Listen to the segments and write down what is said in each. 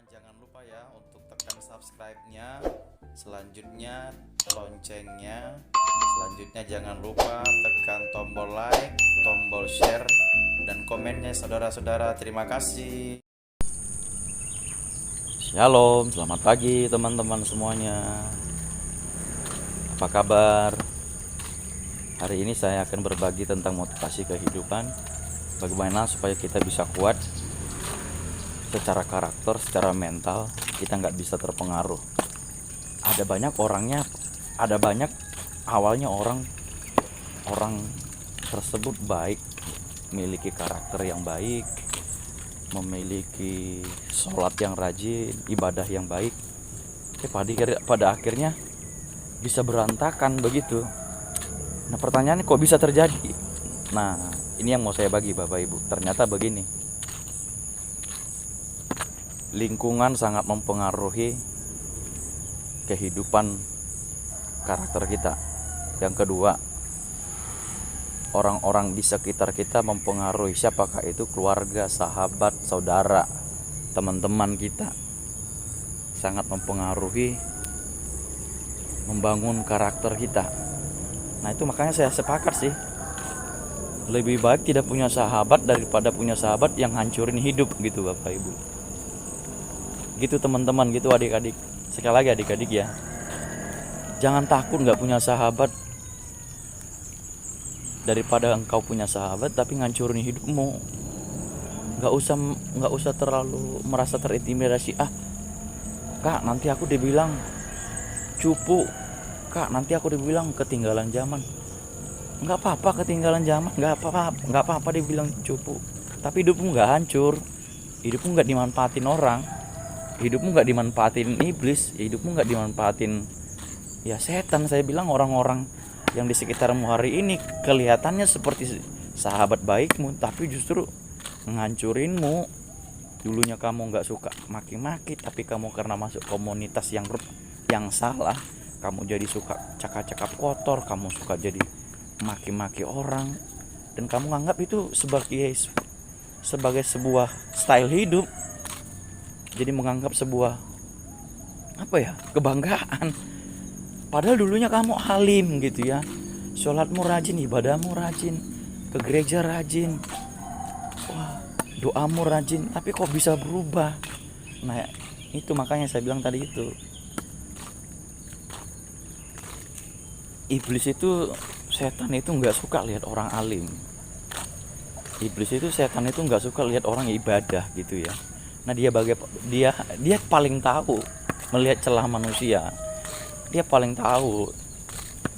jangan lupa ya untuk tekan subscribe-nya, selanjutnya loncengnya, selanjutnya jangan lupa tekan tombol like, tombol share, dan komennya saudara-saudara. Terima kasih. Shalom, selamat pagi teman-teman semuanya. Apa kabar? Hari ini saya akan berbagi tentang motivasi kehidupan. Bagaimana supaya kita bisa kuat secara karakter, secara mental, kita nggak bisa terpengaruh. Ada banyak awalnya orang tersebut baik, memiliki karakter yang baik, memiliki sholat yang rajin, ibadah yang baik. Pada akhirnya bisa berantakan begitu. Nah, pertanyaannya kok bisa terjadi? Nah, ini yang mau saya bagi Bapak Ibu. Ternyata begini. Lingkungan sangat mempengaruhi kehidupan karakter kita. Yang kedua, orang-orang di sekitar kita mempengaruhi. Siapakah itu? Keluarga, sahabat, saudara, teman-teman kita. Sangat mempengaruhi membangun karakter kita. Nah, itu makanya saya sepakat sih, lebih baik tidak punya sahabat daripada punya sahabat yang hancurin hidup gitu Bapak Ibu. Gitu teman-teman, gitu adik-adik. Sekali lagi adik-adik ya, jangan takut gak punya sahabat, daripada engkau punya sahabat tapi ngancurin hidupmu. Gak usah terlalu merasa terintimidasi. Kak, nanti aku dibilang cupu, kak, nanti aku dibilang ketinggalan zaman. Gak apa-apa ketinggalan zaman, gak apa-apa dibilang cupu, tapi hidupmu gak hancur, hidupmu gak dimanfaatin orang, hidupmu gak dimanfaatin iblis, hidupmu gak dimanfaatin ya setan. Saya bilang orang-orang yang di sekitarmu hari ini kelihatannya seperti sahabat baikmu, tapi justru menghancurinmu. Dulunya kamu gak suka maki-maki, tapi kamu karena masuk komunitas yang salah, kamu jadi suka cakap-cakap kotor, kamu suka jadi maki-maki orang, dan kamu anggap itu sebagai sebuah style hidup. Jadi menganggap sebuah kebanggaan. Padahal dulunya kamu alim gitu ya, sholatmu rajin, ibadahmu rajin, ke gereja rajin, doamu rajin, tapi kok bisa berubah? Nah, itu makanya saya bilang tadi itu, iblis itu, setan itu nggak suka lihat orang alim. Iblis itu, setan itu nggak suka lihat orang ibadah gitu ya. Nah, dia paling tahu melihat celah manusia. Dia paling tahu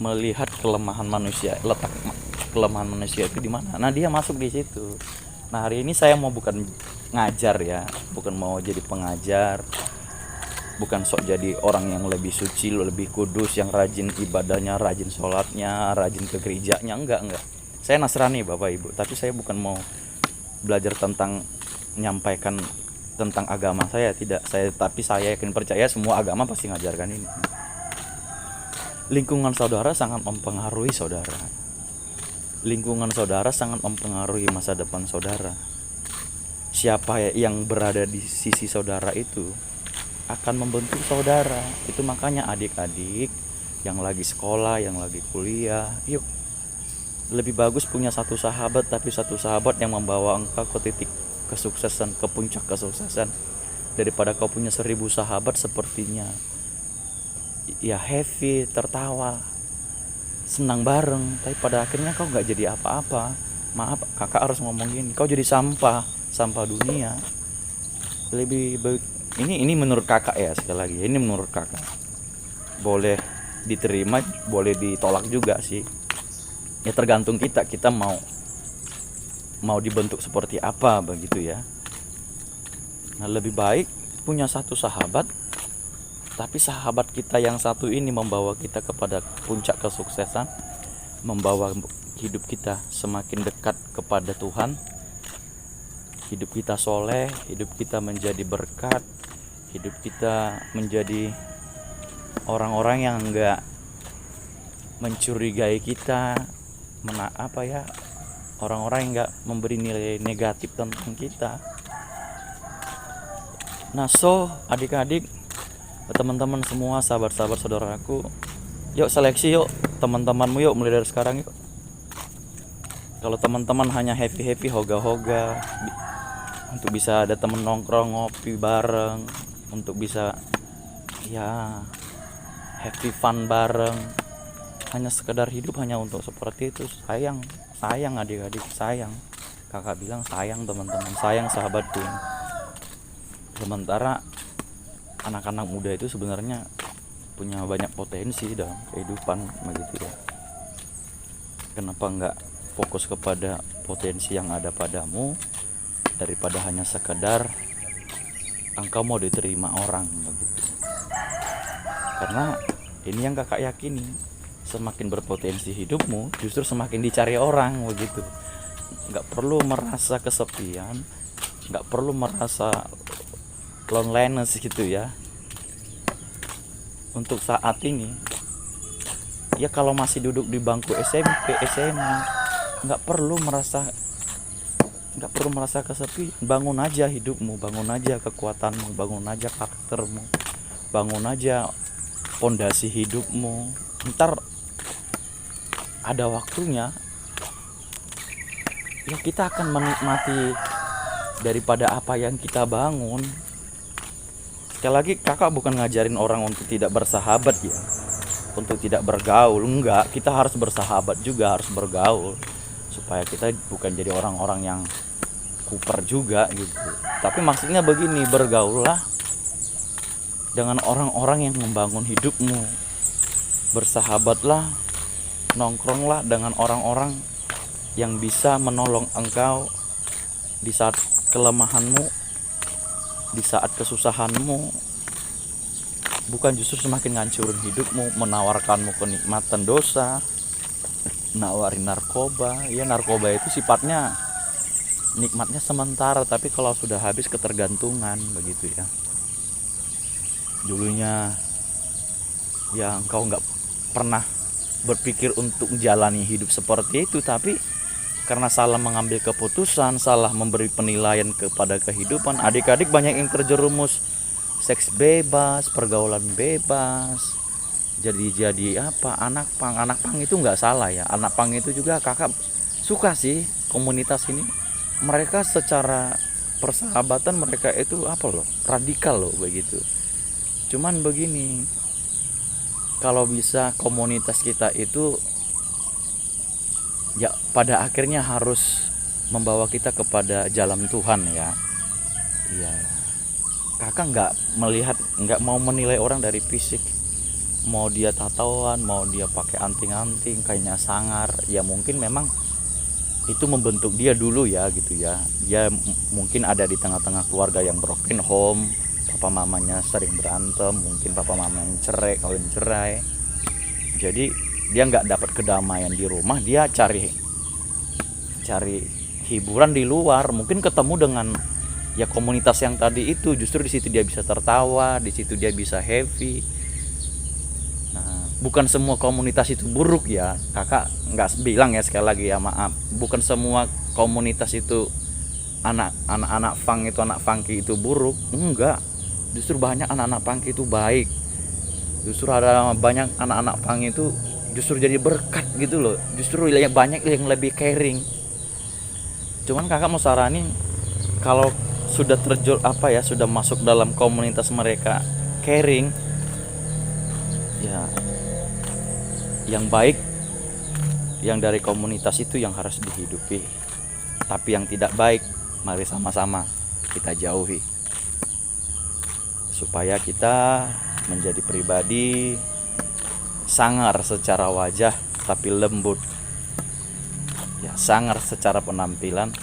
melihat kelemahan manusia, letak kelemahan manusia itu di mana. Nah, dia masuk di situ. Nah, hari ini saya mau bukan ngajar ya, bukan mau jadi pengajar, bukan sok jadi orang yang lebih suci, lebih kudus, yang rajin ibadahnya, rajin sholatnya, rajin ke gerejanya. Enggak. Saya Nasrani Bapak Ibu, tapi saya bukan mau belajar tentang menyampaikan tentang agama saya, tidak. Tapi saya yakin percaya semua agama pasti ngajarkan ini. Lingkungan saudara sangat mempengaruhi saudara. Lingkungan saudara sangat mempengaruhi masa depan saudara. Siapa yang berada di sisi saudara itu akan membentuk saudara. Itu makanya adik-adik yang lagi sekolah, yang lagi kuliah, yuk, lebih bagus punya satu sahabat, tapi satu sahabat yang membawa engkau ke titik kesuksesan, ke puncak kesuksesan, daripada kau punya 1000 sahabat sepertinya ya happy, tertawa, senang bareng, tapi pada akhirnya kau gak jadi apa-apa. Maaf kakak harus ngomong gini, kau jadi sampah dunia. Lebih baik, ini menurut kakak ya, sekali lagi ini menurut kakak, boleh diterima, boleh ditolak juga sih ya, tergantung kita mau dibentuk seperti apa begitu ya. Nah, lebih baik punya satu sahabat, tapi sahabat kita yang satu ini membawa kita kepada puncak kesuksesan, membawa hidup kita semakin dekat kepada Tuhan, hidup kita soleh, hidup kita menjadi berkat, hidup kita menjadi orang-orang yang enggak mencurigai kita, orang-orang yang enggak memberi nilai negatif tentang kita. Nah, so adik-adik, teman-teman semua, sahabat-sahabat saudaraku, yuk seleksi yuk teman-temanmu, yuk mulai dari sekarang yuk. Kalau teman-teman hanya happy hoga-hoga, untuk bisa ada temen nongkrong ngopi bareng, untuk bisa ya happy fun bareng, hanya sekedar hidup hanya untuk seperti itu, sayang adik-adik, sayang. Kakak bilang sayang teman-teman, sayang sahabatku. Sementara anak-anak muda itu sebenarnya punya banyak potensi dalam kehidupan begitu ya. Kenapa enggak fokus kepada potensi yang ada padamu daripada hanya sekedar engkau mau diterima orang begitu. Karena ini yang kakak yakini, semakin berpotensi hidupmu justru semakin dicari orang begitu. Enggak perlu merasa kesepian, enggak perlu merasa loneliness gitu ya. Untuk saat ini ya, kalau masih duduk di bangku SMP, SMA, nggak perlu merasa kesepian. Bangun aja hidupmu, bangun aja kekuatanmu, bangun aja karaktermu, bangun aja pondasi hidupmu. Ntar ada waktunya ya kita akan menikmati daripada apa yang kita bangun. Sekali lagi, kakak bukan ngajarin orang untuk tidak bersahabat ya, untuk tidak bergaul, enggak. Kita harus bersahabat juga, harus bergaul, supaya kita bukan jadi orang-orang yang kuper juga gitu. Tapi maksudnya begini, bergaullah dengan orang-orang yang membangun hidupmu, bersahabatlah, nongkronglah dengan orang-orang yang bisa menolong engkau di saat kelemahanmu, di saat kesusahanmu, bukan justru semakin ngancurin hidupmu, menawarkanmu kenikmatan dosa, nawarin narkoba. Ya, narkoba itu sifatnya nikmatnya sementara, tapi kalau sudah habis ketergantungan begitu ya. Dulunya ya engkau nggak pernah berpikir untuk menjalani hidup seperti itu, tapi karena salah mengambil keputusan, salah memberi penilaian kepada kehidupan, adik-adik banyak yang terjerumus seks bebas, pergaulan bebas, jadi apa, anak pang itu nggak salah ya. Anak pang itu juga kakak suka sih komunitas ini. Mereka secara persahabatan mereka itu apa loh, radikal loh begitu. Cuman begini, kalau bisa komunitas kita itu ya pada akhirnya harus membawa kita kepada jalan Tuhan ya. Iya, kakak nggak mau menilai orang dari fisik. Mau dia tatoan, mau dia pakai anting-anting kayaknya sangar, ya mungkin memang itu membentuk dia dulu ya gitu ya. Dia mungkin ada di tengah-tengah keluarga yang broken home, papa mamanya sering berantem, mungkin papa mamanya kawin cerai. Jadi dia nggak dapat kedamaian di rumah, dia cari hiburan di luar. Mungkin ketemu dengan ya komunitas yang tadi itu, justru di situ dia bisa tertawa, di situ dia bisa happy. Nah, bukan semua komunitas itu buruk ya, kakak nggak bilang ya, sekali lagi ya maaf, bukan semua komunitas itu anak-anak funk itu, anak funky itu buruk, enggak. Justru banyak anak-anak funky itu baik. Justru ada banyak anak-anak funky itu justru jadi berkat gitu loh, justru banyak yang lebih caring. Cuman kakak mau saranin, kalau sudah sudah masuk dalam komunitas mereka caring ya, yang baik yang dari komunitas itu yang harus dihidupi, tapi yang tidak baik mari sama-sama kita jauhi, supaya kita menjadi pribadi sangar secara wajah tapi lembut ya, sangar secara penampilan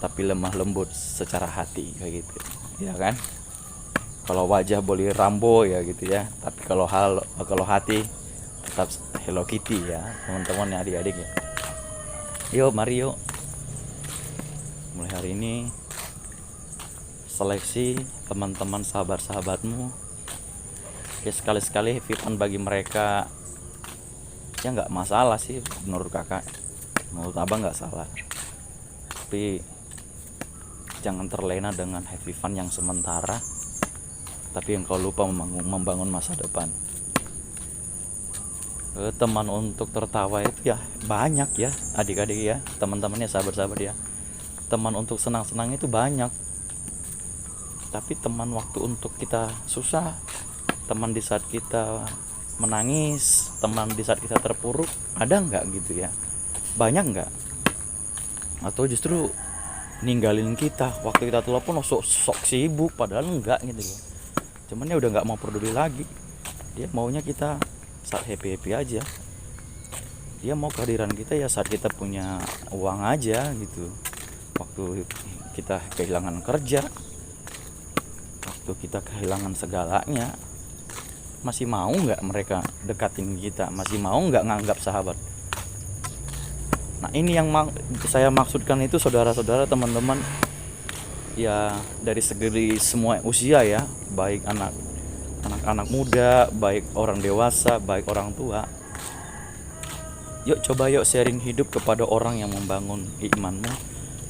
tapi lemah lembut secara hati kayak gitu ya kan. Kalau wajah boleh Rambo ya gitu ya, tapi kalau hati tetap Hello Kitty ya teman-teman ya, adik-adik ya. Yuk mari yuk, mulai hari ini seleksi teman-teman sahabat-sahabatmu ya, sekali-sekali happy fun bagi mereka ya, nggak masalah sih menurut kakak, menurut abang nggak salah. Tapi Jangan terlena dengan happy fun yang sementara, tapi engkau lupa membangun masa depan. Teman untuk tertawa itu ya banyak ya adik-adik ya, teman-temannya, sahabat-sahabat ya. Teman untuk senang-senang itu banyak, tapi teman waktu untuk kita susah, teman di saat kita menangis, teman di saat kita terpuruk, ada nggak gitu ya? Banyak nggak? Atau justru ninggalin kita waktu kita telepon, sok sibuk, padahal enggak gitu loh. Cuman dia udah nggak mau peduli lagi, dia maunya kita saat happy aja. Dia mau kehadiran kita ya saat kita punya uang aja gitu. Waktu kita kehilangan kerja, waktu kita kehilangan segalanya, masih mau nggak mereka dekatin kita? Masih mau nggak nganggap sahabat? Nah ini yang saya maksudkan itu, saudara-saudara, teman-teman ya, dari segi semua usia ya, baik anak-anak muda, baik orang dewasa, baik orang tua. Yuk coba sharing hidup kepada orang yang membangun imanmu,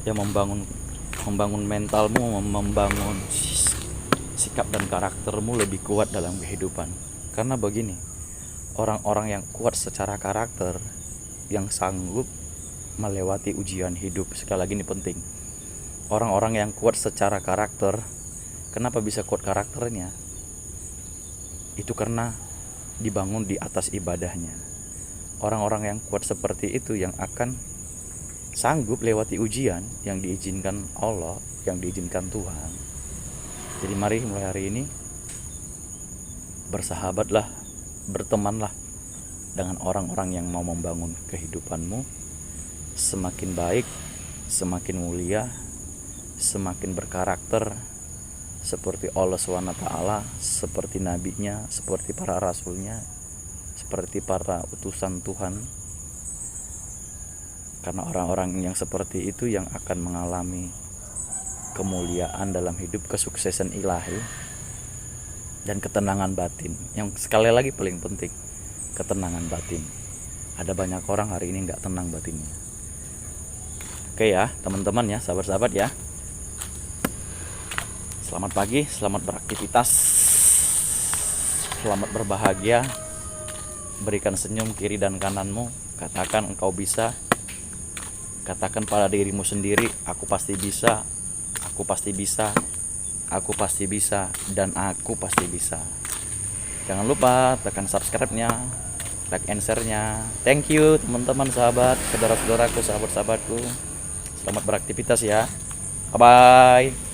yang membangun mentalmu, membangun sikap dan karaktermu lebih kuat dalam kehidupan. Karena begini, orang-orang yang kuat secara karakter, yang sanggup melewati ujian hidup, sekali lagi ini penting. Orang-orang yang kuat secara karakter, kenapa bisa kuat karakternya? Itu karena dibangun di atas ibadahnya. Orang-orang yang kuat seperti itu yang akan sanggup lewati ujian yang diizinkan Allah, yang diizinkan Tuhan. Jadi mari mulai hari ini bersahabatlah, bertemanlah dengan orang-orang yang mau membangun kehidupanmu semakin baik, semakin mulia, semakin berkarakter seperti Allah SWT, seperti nabinya, seperti para rasulnya, seperti para utusan Tuhan. Karena orang-orang yang seperti itu yang akan mengalami kemuliaan dalam hidup, kesuksesan ilahi, dan ketenangan batin. Yang sekali lagi paling penting, ketenangan batin. Ada banyak orang hari ini gak tenang batinnya. Oke ya teman-teman ya, sahabat-sahabat ya, selamat pagi, selamat beraktivitas, selamat berbahagia. Berikan senyum kiri dan kananmu, katakan engkau bisa. Katakan pada dirimu sendiri, aku pasti bisa, aku pasti bisa, aku pasti bisa, dan aku pasti bisa. Jangan lupa tekan subscribe-nya, like and share-nya. Thank you teman-teman, sahabat, saudara-saudaraku, sahabat-sahabatku. Selamat beraktivitas ya. Bye-bye.